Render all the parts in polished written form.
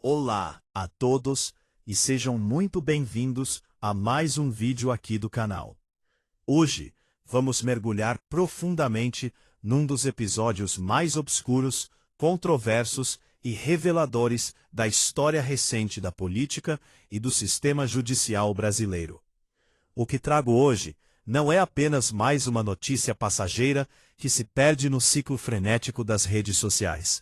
Olá a todos e sejam muito bem-vindos a mais um vídeo aqui do canal. Hoje, vamos mergulhar profundamente num dos episódios mais obscuros, controversos e reveladores da história recente da política e do sistema judicial brasileiro. O que trago hoje não é apenas mais uma notícia passageira que se perde no ciclo frenético das redes sociais.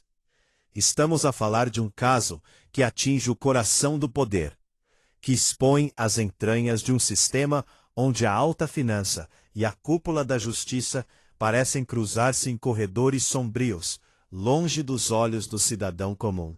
Estamos a falar de um caso que atinge o coração do poder, que expõe as entranhas de um sistema onde a alta finança e a cúpula da justiça parecem cruzar-se em corredores sombrios, longe dos olhos do cidadão comum.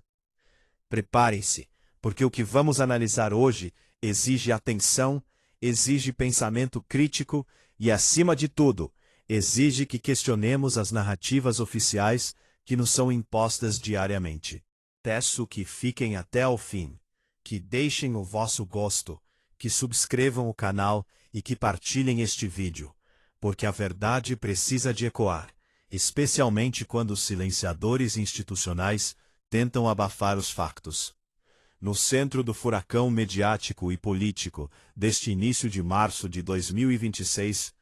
Preparem-se, porque o que vamos analisar hoje exige atenção, exige pensamento crítico e, acima de tudo, exige que questionemos as narrativas oficiais que nos são impostas diariamente. Peço que fiquem até ao fim, que deixem o vosso gosto, que subscrevam o canal e que partilhem este vídeo, porque a verdade precisa de ecoar, especialmente quando os silenciadores institucionais tentam abafar os factos. No centro do furacão mediático e político deste início de março de 2026,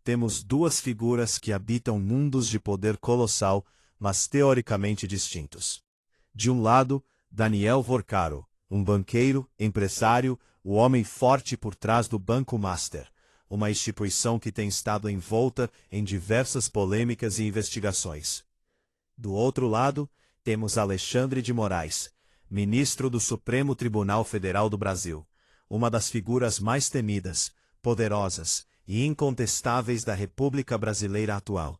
temos duas figuras que habitam mundos de poder colossal, mas teoricamente distintos. De um lado, Daniel Vorcaro, um banqueiro, empresário, o homem forte por trás do Banco Master, uma instituição que tem estado envolta em diversas polêmicas e investigações. Do outro lado, temos Alexandre de Moraes, ministro do Supremo Tribunal Federal do Brasil, uma das figuras mais temidas, poderosas e incontestáveis da República Brasileira atual.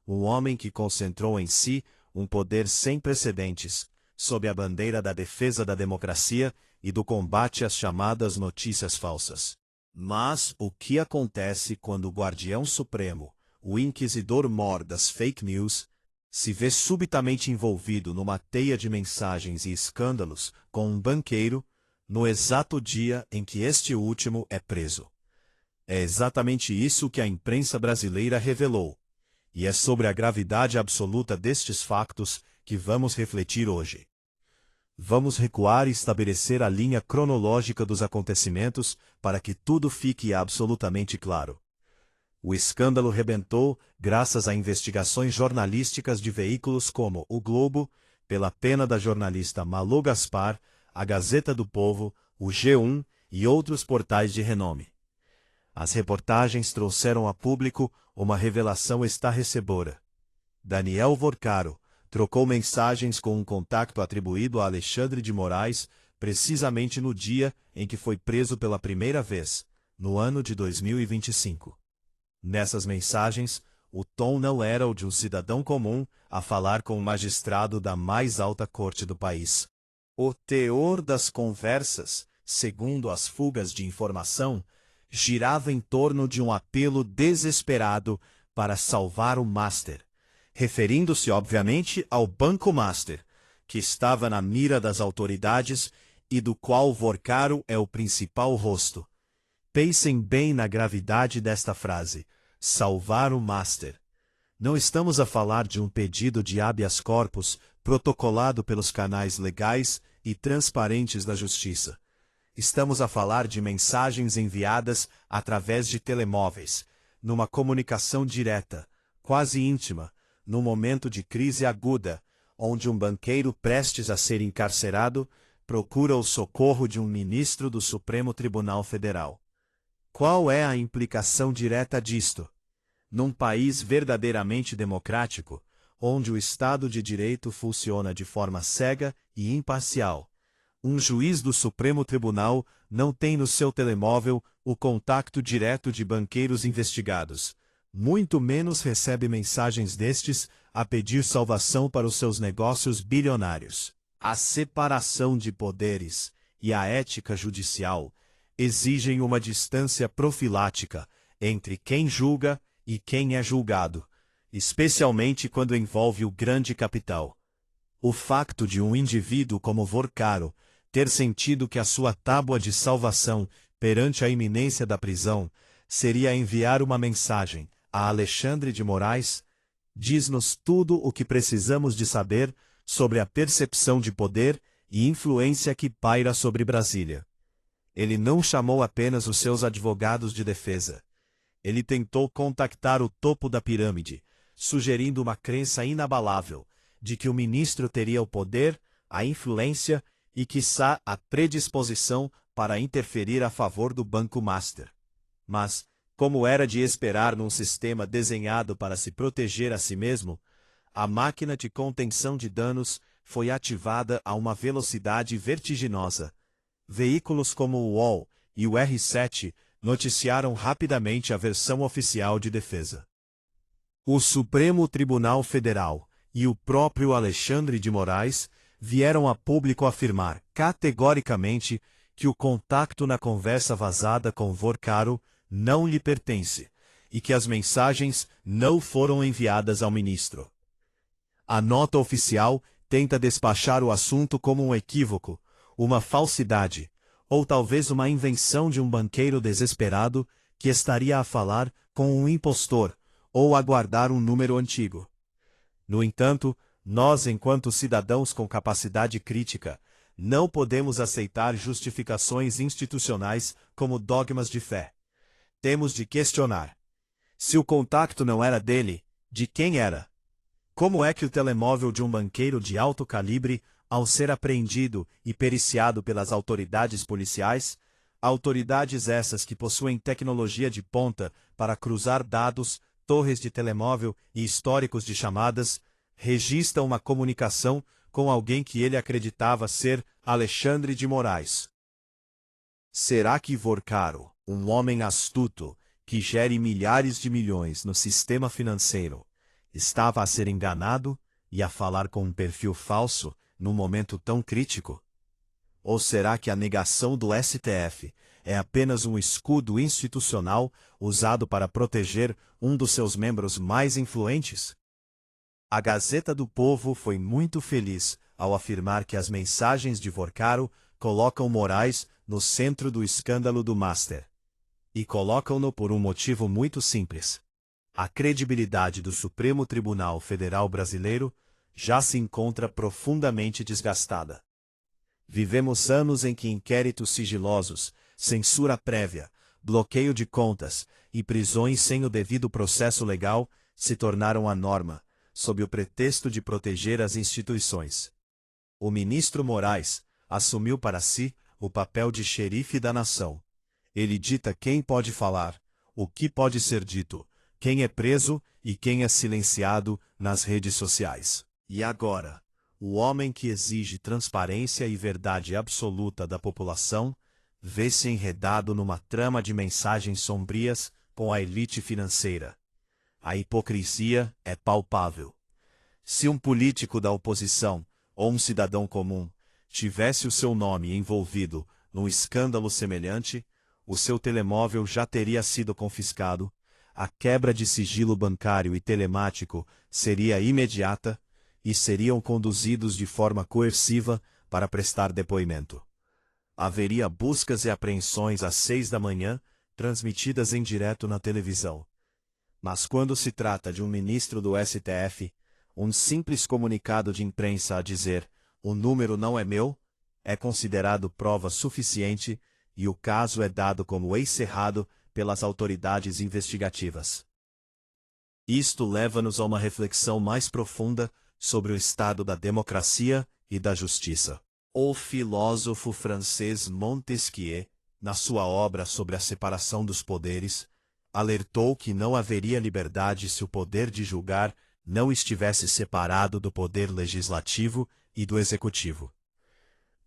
Um homem que concentrou em si um poder sem precedentes, sob a bandeira da defesa da democracia e do combate às chamadas notícias falsas. Mas o que acontece quando o guardião supremo, o inquisidor-mor das fake news, se vê subitamente envolvido numa teia de mensagens e escândalos com um banqueiro, no exato dia em que este último é preso? É exatamente isso que a imprensa brasileira revelou. E é sobre a gravidade absoluta destes factos que vamos refletir hoje. Vamos recuar e estabelecer a linha cronológica dos acontecimentos para que tudo fique absolutamente claro. O escândalo rebentou graças a investigações jornalísticas de veículos como O Globo, pela pena da jornalista Malô Gaspar, a Gazeta do Povo, o G1 e outros portais de renome. As reportagens trouxeram a público uma revelação estarrecedora. Daniel Vorcaro trocou mensagens com um contacto atribuído a Alexandre de Moraes precisamente no dia em que foi preso pela primeira vez, no ano de 2025. Nessas mensagens, o tom não era o de um cidadão comum a falar com um magistrado da mais alta corte do país. O teor das conversas, segundo as fugas de informação, girava em torno de um apelo desesperado para salvar o Master, referindo-se obviamente ao Banco Master, que estava na mira das autoridades e do qual Vorcaro é o principal rosto. Pensem bem na gravidade desta frase, salvar o Master. Não estamos a falar de um pedido de habeas corpus protocolado pelos canais legais e transparentes da Justiça. Estamos a falar de mensagens enviadas através de telemóveis, numa comunicação direta, quase íntima, num momento de crise aguda, onde um banqueiro prestes a ser encarcerado procura o socorro de um ministro do Supremo Tribunal Federal. Qual é a implicação direta disto? Num país verdadeiramente democrático, onde o Estado de Direito funciona de forma cega e imparcial, um juiz do Supremo Tribunal não tem no seu telemóvel o contato direto de banqueiros investigados, muito menos recebe mensagens destes a pedir salvação para os seus negócios bilionários. A separação de poderes e a ética judicial exigem uma distância profilática entre quem julga e quem é julgado, especialmente quando envolve o grande capital. O facto de um indivíduo como Vorcaro ter sentido que a sua tábua de salvação perante a iminência da prisão seria enviar uma mensagem a Alexandre de Moraes, diz-nos tudo o que precisamos de saber sobre a percepção de poder e influência que paira sobre Brasília. Ele não chamou apenas os seus advogados de defesa. Ele tentou contactar o topo da pirâmide, sugerindo uma crença inabalável de que o ministro teria o poder, a influência e, quiçá, a predisposição para interferir a favor do Banco Master. Mas, como era de esperar num sistema desenhado para se proteger a si mesmo, a máquina de contenção de danos foi ativada a uma velocidade vertiginosa. Veículos como o UOL e o R7 noticiaram rapidamente a versão oficial de defesa. O Supremo Tribunal Federal e o próprio Alexandre de Moraes vieram a público afirmar categoricamente que o contacto na conversa vazada com Vorcaro não lhe pertence e que as mensagens não foram enviadas ao ministro. A nota oficial tenta despachar o assunto como um equívoco, uma falsidade, ou talvez uma invenção de um banqueiro desesperado que estaria a falar com um impostor ou a guardar um número antigo. No entanto, nós, enquanto cidadãos com capacidade crítica, não podemos aceitar justificações institucionais como dogmas de fé. Temos de questionar. Se o contacto não era dele, de quem era? Como é que o telemóvel de um banqueiro de alto calibre, ao ser apreendido e periciado pelas autoridades policiais, autoridades essas que possuem tecnologia de ponta para cruzar dados, torres de telemóvel e históricos de chamadas, registra uma comunicação com alguém que ele acreditava ser Alexandre de Moraes? Será que Vorcaro, um homem astuto que gere milhares de milhões no sistema financeiro, estava a ser enganado e a falar com um perfil falso num momento tão crítico? Ou será que a negação do STF é apenas um escudo institucional usado para proteger um dos seus membros mais influentes? A Gazeta do Povo foi muito feliz ao afirmar que as mensagens de Vorcaro colocam Moraes no centro do escândalo do Master. E colocam-no por um motivo muito simples. A credibilidade do Supremo Tribunal Federal brasileiro já se encontra profundamente desgastada. Vivemos anos em que inquéritos sigilosos, censura prévia, bloqueio de contas e prisões sem o devido processo legal se tornaram a norma, sob o pretexto de proteger as instituições. O ministro Moraes assumiu para si o papel de xerife da nação. Ele dita quem pode falar, o que pode ser dito, quem é preso e quem é silenciado nas redes sociais. E agora, o homem que exige transparência e verdade absoluta da população vê-se enredado numa trama de mensagens sombrias com a elite financeira. A hipocrisia é palpável. Se um político da oposição ou um cidadão comum tivesse o seu nome envolvido num escândalo semelhante, o seu telemóvel já teria sido confiscado, a quebra de sigilo bancário e telemático seria imediata e seriam conduzidos de forma coerciva para prestar depoimento. Haveria buscas e apreensões às 6 da manhã, transmitidas em direto na televisão. Mas quando se trata de um ministro do STF, um simples comunicado de imprensa a dizer "o número não é meu" é considerado prova suficiente e o caso é dado como encerrado pelas autoridades investigativas. Isto leva-nos a uma reflexão mais profunda sobre o estado da democracia e da justiça. O filósofo francês Montesquieu, na sua obra sobre a separação dos poderes, alertou que não haveria liberdade se o poder de julgar não estivesse separado do poder legislativo e do executivo.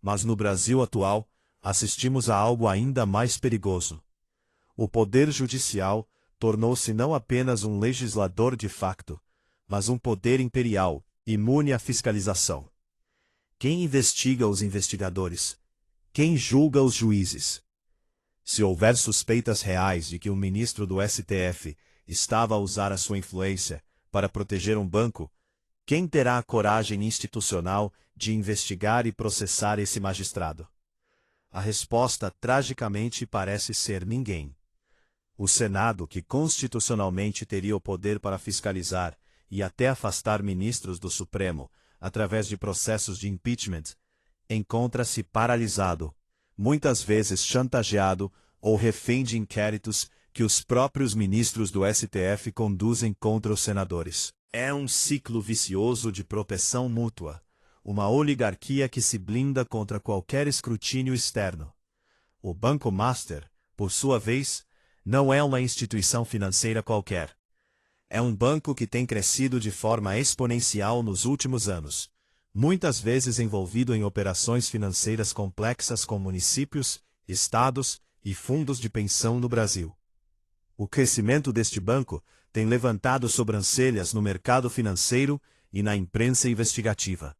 Mas no Brasil atual, assistimos a algo ainda mais perigoso. O poder judicial tornou-se não apenas um legislador de facto, mas um poder imperial, imune à fiscalização. Quem investiga os investigadores? Quem julga os juízes? Se houver suspeitas reais de que um ministro do STF estava a usar a sua influência para proteger um banco, quem terá a coragem institucional de investigar e processar esse magistrado? A resposta, tragicamente, parece ser ninguém. O Senado, que constitucionalmente teria o poder para fiscalizar e até afastar ministros do Supremo, através de processos de impeachment, encontra-se paralisado, muitas vezes chantageado ou refém de inquéritos que os próprios ministros do STF conduzem contra os senadores. É um ciclo vicioso de proteção mútua, uma oligarquia que se blinda contra qualquer escrutínio externo. O Banco Master, por sua vez, não é uma instituição financeira qualquer. É um banco que tem crescido de forma exponencial nos últimos anos, muitas vezes envolvido em operações financeiras complexas com municípios, estados e fundos de pensão no Brasil. O crescimento deste banco tem levantado sobrancelhas no mercado financeiro e na imprensa investigativa.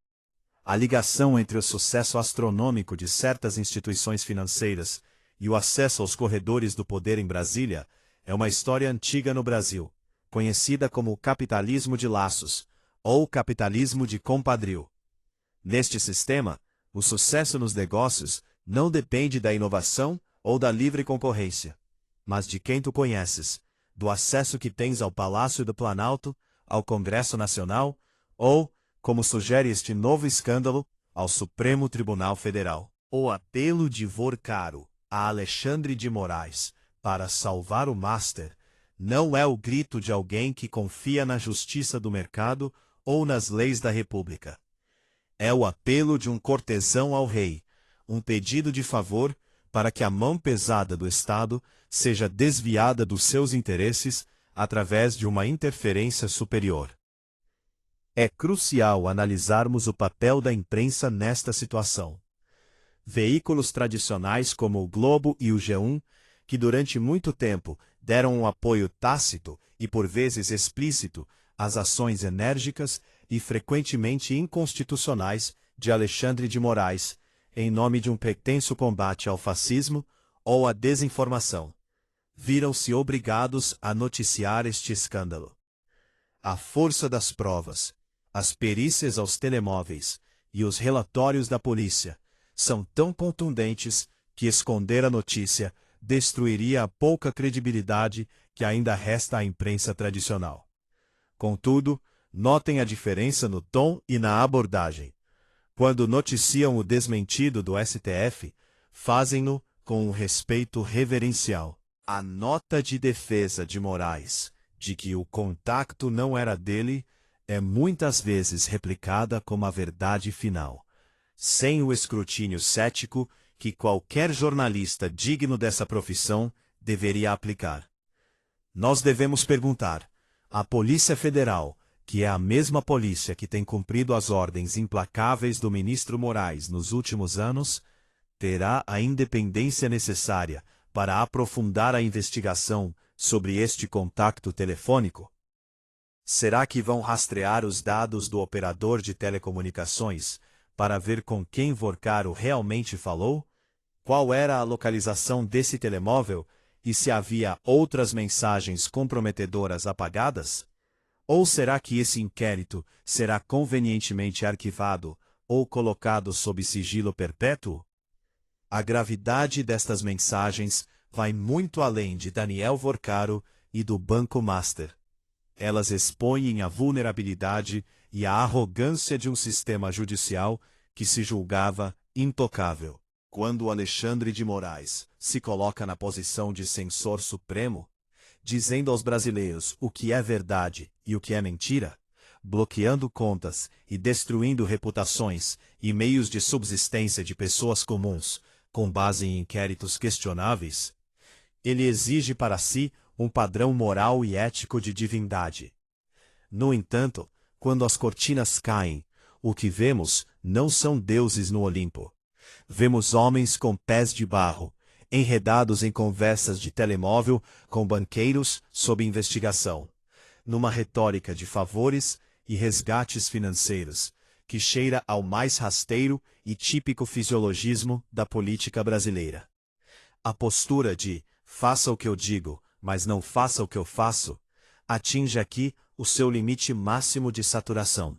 A ligação entre o sucesso astronômico de certas instituições financeiras e o acesso aos corredores do poder em Brasília é uma história antiga no Brasil, conhecida como capitalismo de laços, ou capitalismo de compadrio. Neste sistema, o sucesso nos negócios não depende da inovação ou da livre concorrência, mas de quem tu conheces, do acesso que tens ao Palácio do Planalto, ao Congresso Nacional, ou, como sugere este novo escândalo, ao Supremo Tribunal Federal. O apelo de Vorcaro a Alexandre de Moraes para salvar o Master não é o grito de alguém que confia na justiça do mercado ou nas leis da República. É o apelo de um cortesão ao rei, um pedido de favor para que a mão pesada do Estado seja desviada dos seus interesses através de uma interferência superior. É crucial analisarmos o papel da imprensa nesta situação. Veículos tradicionais como o Globo e o G1, que durante muito tempo deram um apoio tácito e por vezes explícito às ações enérgicas e frequentemente inconstitucionais de Alexandre de Moraes, em nome de um pretenso combate ao fascismo ou à desinformação, viram-se obrigados a noticiar este escândalo. A força das provas, as perícias aos telemóveis e os relatórios da polícia são tão contundentes que esconder a notícia destruiria a pouca credibilidade que ainda resta à imprensa tradicional. Contudo, notem a diferença no tom e na abordagem. Quando noticiam o desmentido do STF, fazem-no com um respeito reverencial. A nota de defesa de Moraes, de que o contacto não era dele, é muitas vezes replicada como a verdade final, sem o escrutínio cético que qualquer jornalista digno dessa profissão deveria aplicar. Nós devemos perguntar: a Polícia Federal, que é a mesma polícia que tem cumprido as ordens implacáveis do ministro Moraes nos últimos anos, terá a independência necessária para aprofundar a investigação sobre este contacto telefônico? Será que vão rastrear os dados do operador de telecomunicações para ver com quem Vorcaro realmente falou? Qual era a localização desse telemóvel e se havia outras mensagens comprometedoras apagadas? Ou será que esse inquérito será convenientemente arquivado ou colocado sob sigilo perpétuo? A gravidade destas mensagens vai muito além de Daniel Vorcaro e do Banco Master. Elas expõem a vulnerabilidade e a arrogância de um sistema judicial que se julgava intocável. Quando Alexandre de Moraes se coloca na posição de censor supremo, dizendo aos brasileiros o que é verdade e o que é mentira, bloqueando contas e destruindo reputações e meios de subsistência de pessoas comuns, com base em inquéritos questionáveis, ele exige para si um padrão moral e ético de divindade. No entanto, quando as cortinas caem, o que vemos não são deuses no Olimpo. Vemos homens com pés de barro, enredados em conversas de telemóvel com banqueiros sob investigação, numa retórica de favores e resgates financeiros, que cheira ao mais rasteiro e típico fisiologismo da política brasileira. A postura de "faça o que eu digo, mas não faça o que eu faço", atinge aqui o seu limite máximo de saturação.